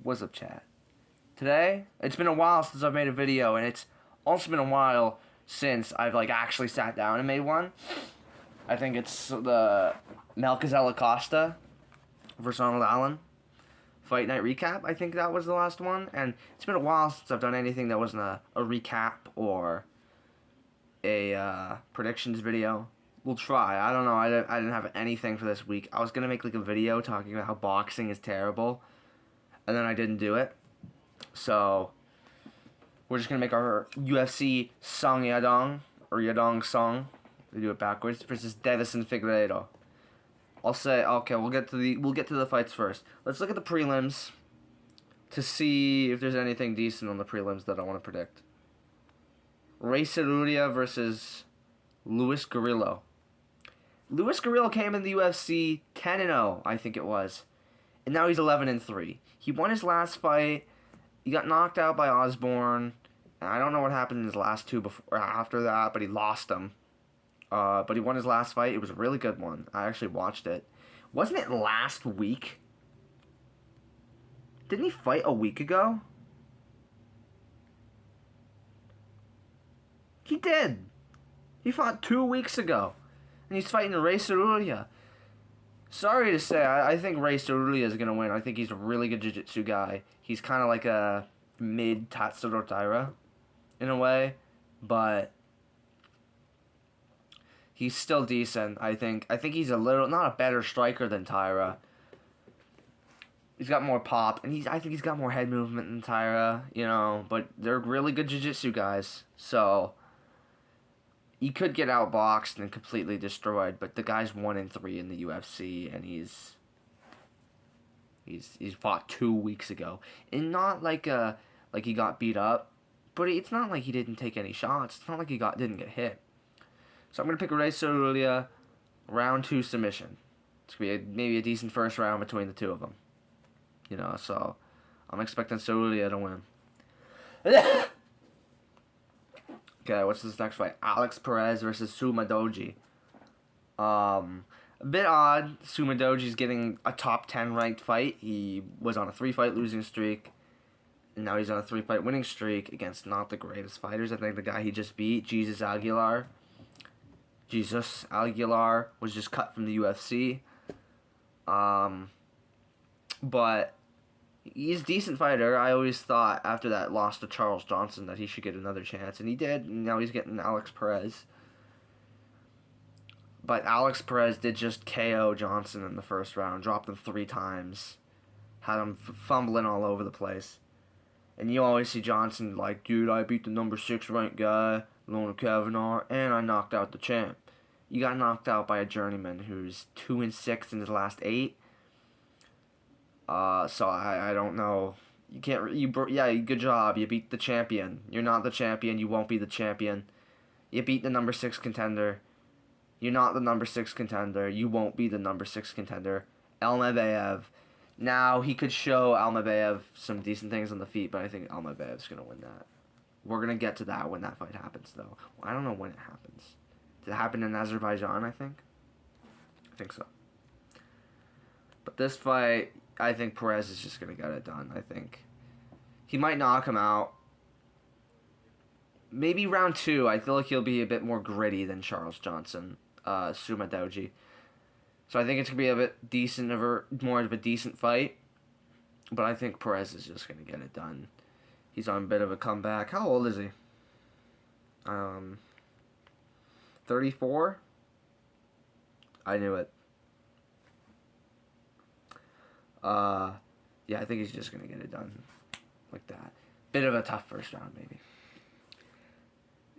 What's up, chat? Today, it's been a while since I've made a video, and it's also been a while since I've actually sat down and made one. I think it's the Malcazella Costa versus Arnold Allen Fight Night recap. I think that was the last one, and it's been a while since I've done anything that wasn't a recap or a predictions video. We'll try. I don't know. I didn't have anything for this week. I was gonna make a video talking about how boxing is terrible, and then I didn't do it. So we're just gonna make our UFC song yadong or yadong song. We do it backwards versus Deiveson Figueiredo. I'll say okay. We'll get to the fights first. Let's look at the prelims to see if there's anything decent on the prelims that I want to predict. Ray Cerulia versus Luis Guerrillo. Luis Guerrillo came in the UFC 10-0, I think it was, and now he's 11-3. He won his last fight. He got knocked out by Osborne. And I don't know what happened in his last two before after that, but he lost them. But he won his last fight. It was a really good one. I actually watched it. Wasn't it last week? Didn't he fight a week ago? He did. He fought 2 weeks ago. And he's fighting Ray Cerulia. Sorry to say, I think Ray Cerulia is going to win. I think he's a really good jiu-jitsu guy. He's kind of like a mid Tatsuro Taira in a way. But he's still decent, I think. I think he's a little, not a better striker than Taira. He's got more pop, and I think he's got more head movement than Taira, you know. But they're really good jiu-jitsu guys, so he could get outboxed and completely destroyed. But the guy's 1-3 in the UFC, and he's fought 2 weeks ago, and not like he got beat up, but it's not like he didn't take any shots. It's not like he didn't get hit. So I'm gonna pick Ray Cerulia, round 2 submission. It's gonna be maybe a decent first round between the two of them. You know, so I'm expecting Cerulia to win. Okay, what's this next fight? Alex Perez versus Sumadoji. A bit odd. Sumadoji's getting a top 10 ranked fight. He was on a 3-fight losing streak, and now he's on a 3-fight winning streak against not the greatest fighters. I think the guy he just beat, Jesus Aguilar was just cut from the UFC. But he's a decent fighter. I always thought after that loss to Charles Johnson that he should get another chance, and he did. And now he's getting Alex Perez. But Alex Perez did just KO Johnson in the first round, dropped him 3 times, had him fumbling all over the place. And you always see Johnson like, dude, I beat the number 6 ranked guy, Lona Kavanaugh, and I knocked out the champ. You got knocked out by a journeyman who's 2-6 in his last 8. So I don't know. You can't. Yeah, good job. You beat the champion. You're not the champion. You won't be the champion. You beat the number 6 contender. You're not the number 6 contender. You won't be the number 6 contender. Almabayev. Now he could show Almabayev some decent things on the feet, but I think Almabayev's gonna win that. We're gonna get to that when that fight happens, though. I don't know when it happens. Did it happen in Azerbaijan? I think so. But this fight, I think Perez is just going to get it done, I think. He might knock him out. Maybe round 2, I feel like he'll be a bit more gritty than Charles Johnson, Sumadoji. So I think it's going to be a bit decent, more of a decent fight. But I think Perez is just going to get it done. He's on a bit of a comeback. How old is he? 34? I knew it. Yeah, I think he's just going to get it done like that. Bit of a tough first round, maybe.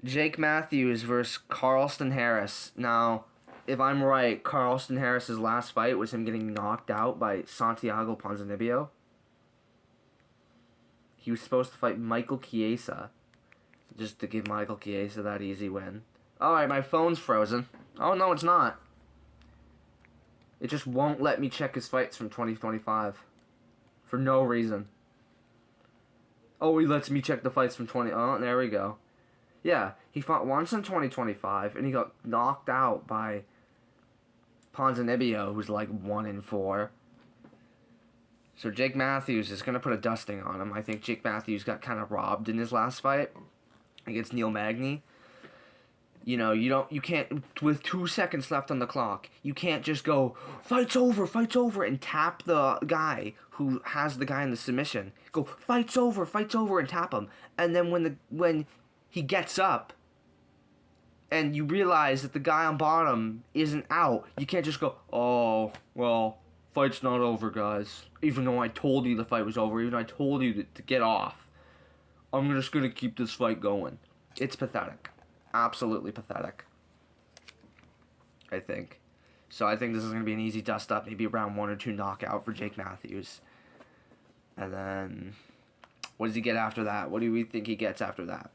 Jake Matthews versus Carlston Harris. Now, if I'm right, Carlston Harris's last fight was him getting knocked out by Santiago Ponzinibbio. He was supposed to fight Michael Chiesa, just to give Michael Chiesa that easy win. Alright, my phone's frozen. Oh, no, it's not. It just won't let me check his fights from 2025. For no reason. Oh, he lets me check the fights from 20... Oh, there we go. Yeah, he fought once in 2025, and he got knocked out by Ponzinibbio, who's like 1-4. So Jake Matthews is going to put a dusting on him. I think Jake Matthews got kind of robbed in his last fight against Neil Magny. You know, you can't, with 2 seconds left on the clock, you can't just go, fight's over, and tap the guy who has the guy in the submission. Go, fight's over, and tap him. And then when he gets up, and you realize that the guy on bottom isn't out, you can't just go, oh, well, fight's not over, guys. Even though I told you the fight was over, even though I told you to get off, I'm just going to keep this fight going. It's pathetic. Absolutely pathetic, I think. So I think this is going to be an easy dust-up, maybe a round 1 or 2 knockout for Jake Matthews. And then, what does he get after that? What do we think he gets after that?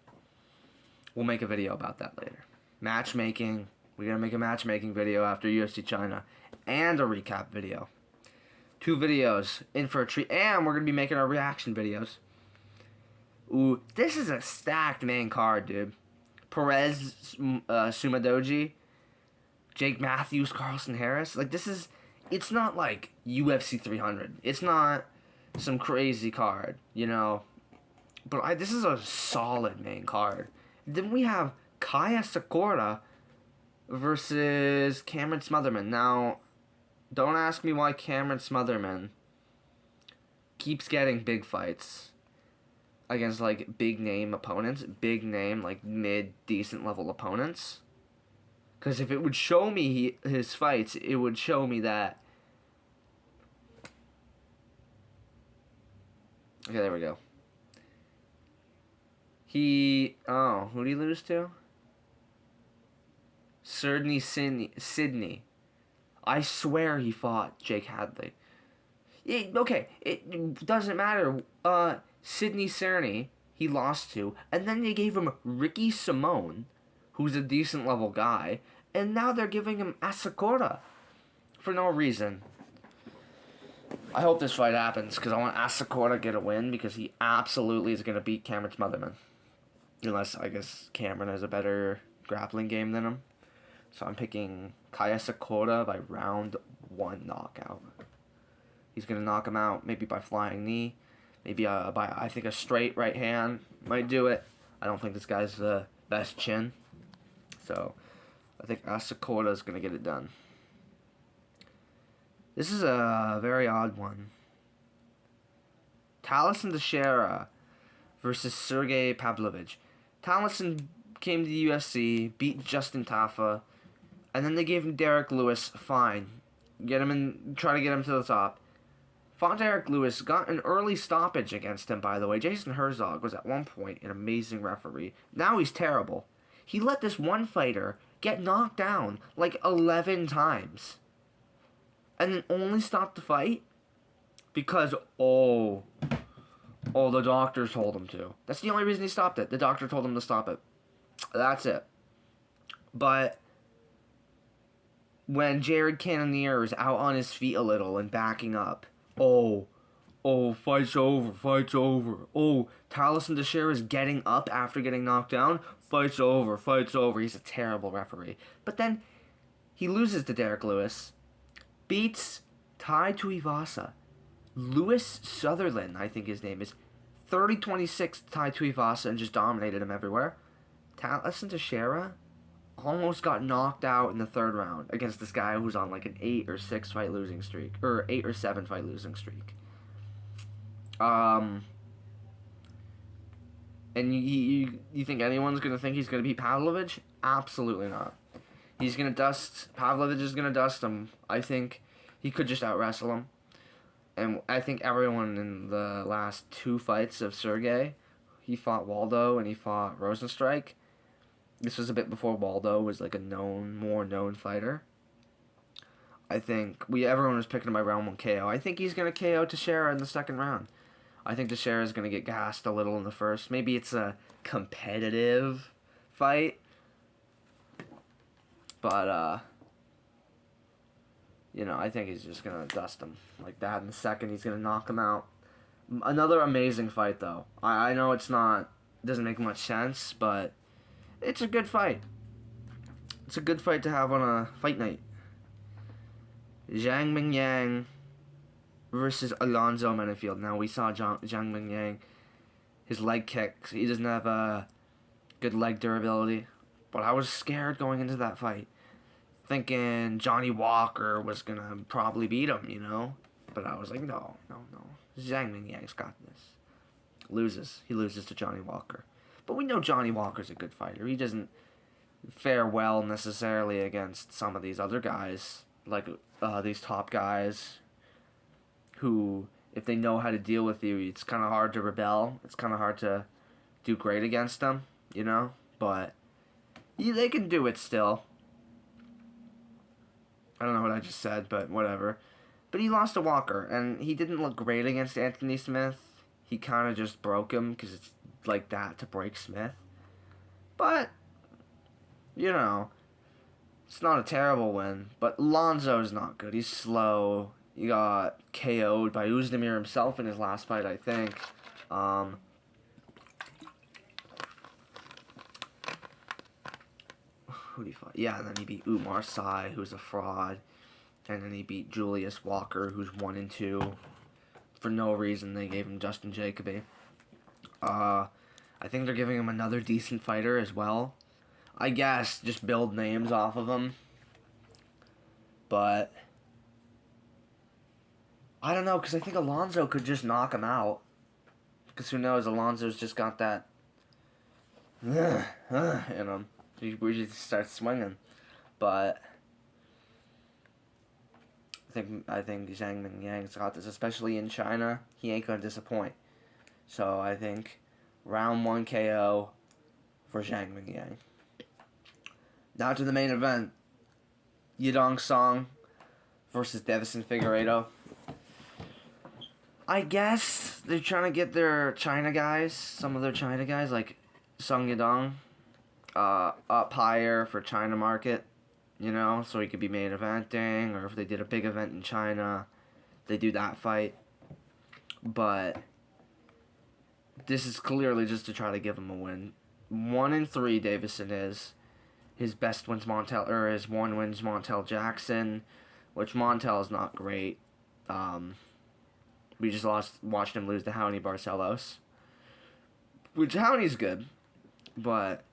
We'll make a video about that later. Matchmaking. We're going to make a matchmaking video after UFC China. And a recap video. 2 videos in for a treat. And we're going to be making our reaction videos. Ooh, this is a stacked main card, dude. Perez, Sumadoji, Jake Matthews, Carlson Harris. Like, this is... It's not like UFC 300. It's not some crazy card, you know. But this is a solid main card. Then we have Kaya Sakura versus Cameron Smotherman. Now, don't ask me why Cameron Smotherman keeps getting big fights against, like, big name opponents. Big name, like, mid-decent level opponents. Because if it would show me his fights, it would show me that... Okay, there we go. Oh, who did he lose to? Sydney. I swear he fought Jake Hadley. Okay, it doesn't matter. Sydney Cerny, he lost to. And then they gave him Ricky Simone, who's a decent level guy. And now they're giving him Asakura for no reason. I hope this fight happens, because I want Asakura to get a win, because he absolutely is going to beat Cameron Smotherman. Unless, I guess, Cameron has a better grappling game than him. So I'm picking Kaya Sakura by round 1 knockout. He's going to knock him out, maybe by flying knee. Maybe by, I think, a straight right hand might do it. I don't think this guy's the best chin. So I think Asakura is going to get it done. This is a very odd one. Talison Teixeira versus Sergey Pavlovich. Talison came to the UFC, beat Justin Tafa, and then they gave him Derek Lewis. Fine. Get him in, try to get him to the top. Fought Derek Lewis, got an early stoppage against him, by the way. Jason Herzog was at one point an amazing referee. Now he's terrible. He let this one fighter get knocked down like 11 times. And then only stopped the fight because, the doctor told him to. That's the only reason he stopped it. The doctor told him to stop it. That's it. But when Jared Cannonier is out on his feet a little and backing up, fight's over. Oh, Talison Teixeira is getting up after getting knocked down. Fight's over. He's a terrible referee. But then he loses to Derek Lewis. Beats Tai Tuivasa. Lewis Sutherland, I think his name is. 30-26 Tai Tuivasa and just dominated him everywhere. Talison Teixeira almost got knocked out in the 3rd round against this guy who's on like an 8 or 6 fight losing streak. Or 8 or 7 fight losing streak. And you think anyone's going to think he's going to beat Pavlovich? Absolutely not. He's going to dust... Pavlovich is going to dust him. I think he could just out-wrestle him. And I think everyone in the last 2 fights of Sergey, he fought Waldo and he fought Rosenstrike. This was a bit before Waldo was like a more known fighter. I think everyone was picking him by round 1 KO. I think he's going to KO Teixeira in the 2nd round. I think Teixeira is going to get gassed a little in the 1st. Maybe it's a competitive fight. But, I think he's just going to dust him like that. In the 2nd, he's going to knock him out. Another amazing fight, though. I know doesn't make much sense, but it's a good fight. It's a good fight to have on a fight night. Zhang Mingyang versus Alonzo Menafield. Now, we saw Zhang Mingyang, his leg kicks. He doesn't have a good leg durability. But I was scared going into that fight, thinking Johnny Walker was going to probably beat him, you know? But I was like, no. Zhang Mingyang's got this. He loses to Johnny Walker. But we know Johnny Walker's a good fighter. He doesn't fare well necessarily against some of these other guys, like these top guys who, if they know how to deal with you, it's kind of hard to rebel. It's kind of hard to do great against them, you know? But they can do it still. I don't know what I just said, but whatever. But he lost to Walker, and he didn't look great against Anthony Smith. He kind of just broke him, because it's like that to break Smith. But, you know, it's not a terrible win. But Lonzo's not good. He's slow. He got KO'd by Uzdemir himself in his last fight, I think. Who did he fight? Yeah, and then he beat Umar Sy, who's a fraud. And then he beat Julius Walker, who's 1-2. For no reason, they gave him Justin Jacoby. I think they're giving him another decent fighter as well. I guess, just build names off of him. But I don't know, because I think Alonzo could just knock him out. Because who knows, Alonzo's just got that in him. We just start swinging. But I think Zhang Mingyang's got this, especially in China. He ain't gonna disappoint. So I think round 1 KO for Zhang Mingyang. Now to the main event. Yadong Song versus deiveson Figueiredo. I guess they're trying to get their China guys, some of their China guys, like Song Yadong, up higher for China market, you know, so he could be main eventing, or if they did a big event in China, they do that fight. But this is clearly just to try to give him a win. 1-3 deiveson is. His best wins Montel, or his one wins Montel Jackson, which Montel is not great. We just watched him lose to Raoni Barcelos, which Raoni's good, but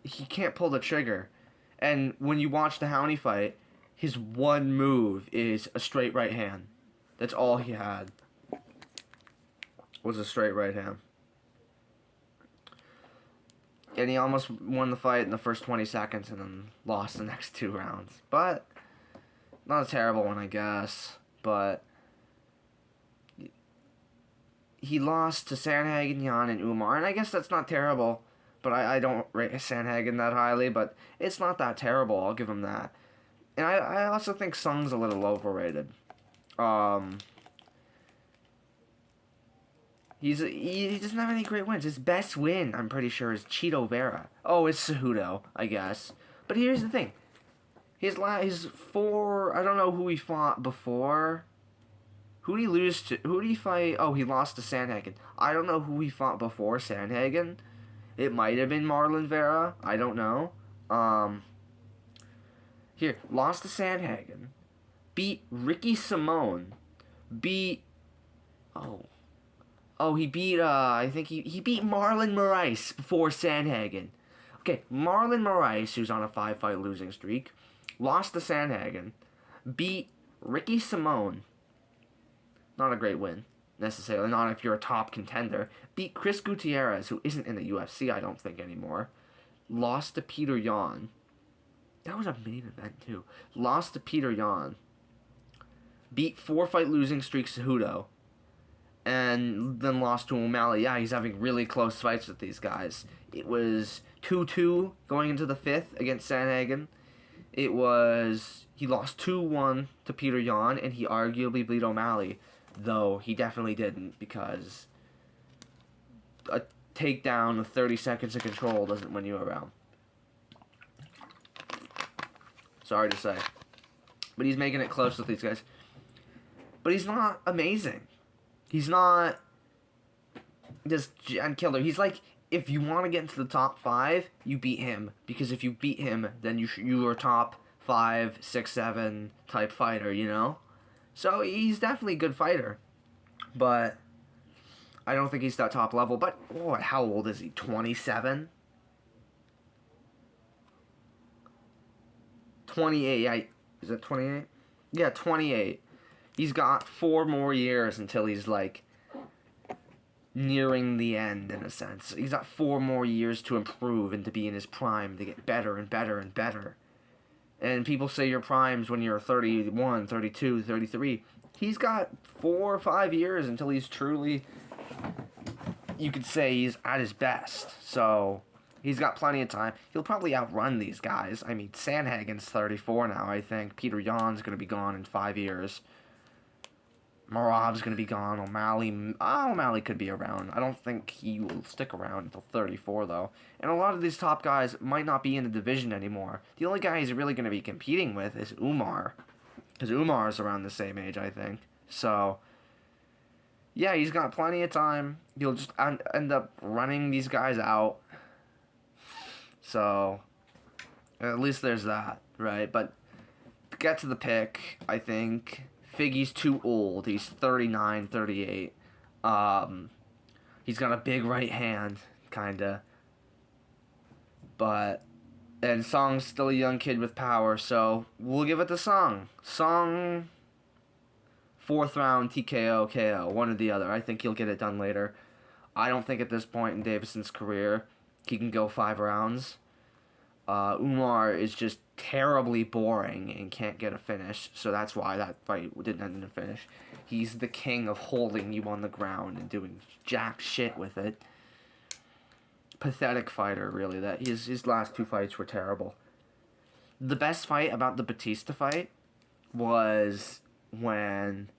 he can't pull the trigger. And when you watch the Raoni fight, his one move is a straight right hand. That's all he had, was a straight right hand. And he almost won the fight in the first 20 seconds and then lost the next 2 rounds. But not a terrible one, I guess. But he lost to Sandhagen, Yan, and Umar. And I guess that's not terrible. But I don't rate Sandhagen that highly. But it's not that terrible. I'll give him that. And I also think Sung's a little overrated. He doesn't have any great wins. His best win, I'm pretty sure, is Chito Vera. Oh, it's Cejudo, I guess. But here's the thing. His 4... I don't know who he fought before. Who did he lose to? Who did he fight? Oh, he lost to Sandhagen. I don't know who he fought before Sandhagen. It might have been Marlon Vera. I don't know. Here, lost to Sandhagen. Beat Ricky Simone. Beat... Oh, he beat, I think he beat Marlon Moraes before Sandhagen. Okay, Marlon Moraes, who's on a 5-fight losing streak, lost to Sandhagen, beat Ricky Simone. Not a great win, necessarily, not if you're a top contender. Beat Chris Gutierrez, who isn't in the UFC, I don't think, anymore. Lost to Peter Yan. That was a main event, too. Lost to Peter Yan. Beat 4-fight losing streak Cejudo. And then lost to O'Malley. Yeah, he's having really close fights with these guys. It was 2-2 going into the 5th against Sandhagen. He lost 2-1 to Peter Yan, and he arguably beat O'Malley. Though he definitely didn't, because a takedown with 30 seconds of control doesn't win you a round. Sorry to say. But he's making it close with these guys. But he's not amazing. He's not just a killer. He's like, if you want to get into the top 5, you beat him. Because if you beat him, then you are top 5, 6, 7 type fighter, you know? So he's definitely a good fighter. But I don't think he's that top level. But what? How old is he? 27? 28. Is it 28? Yeah, 28. He's got 4 more years until he's like nearing the end in a sense. He's got 4 more years to improve and to be in his prime, to get better and better and better. And people say your prime's when you're 31, 32, 33. He's got 4 or 5 years until he's truly, you could say he's at his best. So he's got plenty of time. He'll probably outrun these guys. I mean, Sandhagen's 34 now, I think. Peter Yan's going to be gone in 5 years. Marav's going to be gone. O'Malley could be around. I don't think he will stick around until 34, though. And a lot of these top guys might not be in the division anymore. The only guy he's really going to be competing with is Umar. Because Umar is around the same age, I think. So, yeah, he's got plenty of time. He'll just end up running these guys out. So, at least there's that, right? But to get to the pick, I think Figgy's too old. He's 39, 38. He's got a big right hand, kinda. And Song's still a young kid with power, so we'll give it to Song. Song, 4th round TKO, KO, one or the other. I think he'll get it done later. I don't think at this point in Deiveson's career he can go 5 rounds. Umar is just terribly boring and can't get a finish, so that's why that fight didn't end in a finish. He's the king of holding you on the ground and doing jack shit with it. Pathetic fighter, really. That his last 2 fights were terrible. The best fight about the Batista fight was when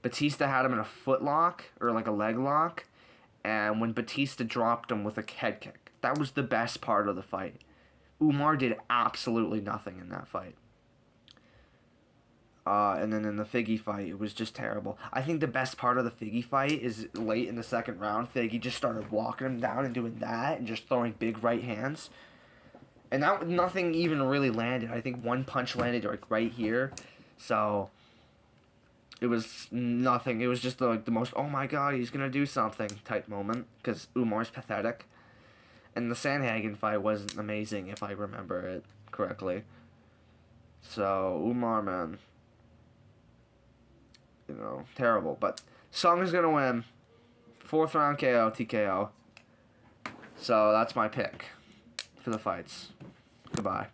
Batista had him in a foot lock, or like a leg lock, and when Batista dropped him with a head kick. That was the best part of the fight. Umar did absolutely nothing in that fight. And then in the Figgy fight, it was just terrible. I think the best part of the Figgy fight is late in the 2nd round. Figgy just started walking him down and doing that and just throwing big right hands. And that nothing even really landed. I think one punch landed like right here. So it was nothing. It was just the most, oh my god, he's going to do something type moment. Because Umar's pathetic. And the Sandhagen fight wasn't amazing, if I remember it correctly. So, Umar, man. You know, terrible. But Song is going to win. 4th round KO, TKO. So, that's my pick for the fights. Goodbye.